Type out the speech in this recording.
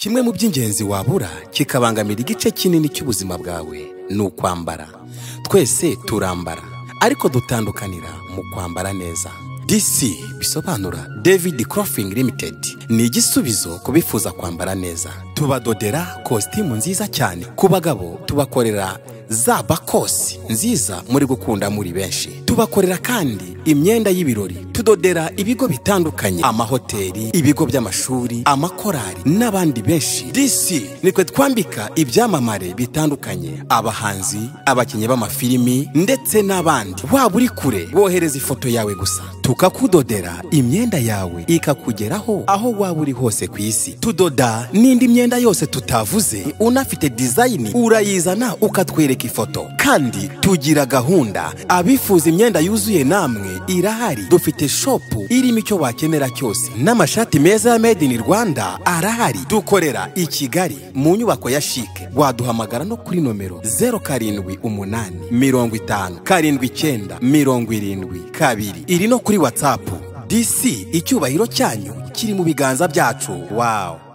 Kimwe mu by'ingenzi wabura kikabangamira igice kinini cy'ubuzima bwawe ni ukwambara. Twese turambara, ariko dutandukanira mu kwambara neza. DC bisobanura David Clothing Limited ni igisubizo kubifuza kwambara neza. Tubadodera kositimu nziza cyane. Ku bagabo tubakorera za bakosi nziza muri gukunda muri benshi. Tubakorera kandi imyenda y'ibirori. Tudodera ibigo bitandukanye, amahoteli, ibigo by'amashuri, amakorari n'abandi benshi. DC nitwe twambika ibyamamare bitandukanye, abahanzi, abakinnyi b'amafilimi ndetse n'abandi. Waba uri kure, wohereza ifoto yawe gusa tukakudodera imyenda yawe ikakugeraho aho waba uri hose ku isi. Tudoda n'indi myenda yose tutavuze. Unafite design urayizana ukatwereka ifoto. Kandi tugira gahunda, abifuza imyenda yuzuye namwe irahari. Dufite shop irimo icyo wakenera cyose, n'amashati meza ya made in Rwanda arahari. Dukorera i Kigali mu nyubako ya Chic. Waduhamagara no kuri nomero 078 50 79 72. Iri no kuri WhatsApp. DC icyubahiro cyanyu kiri mu biganza byacu. Wow.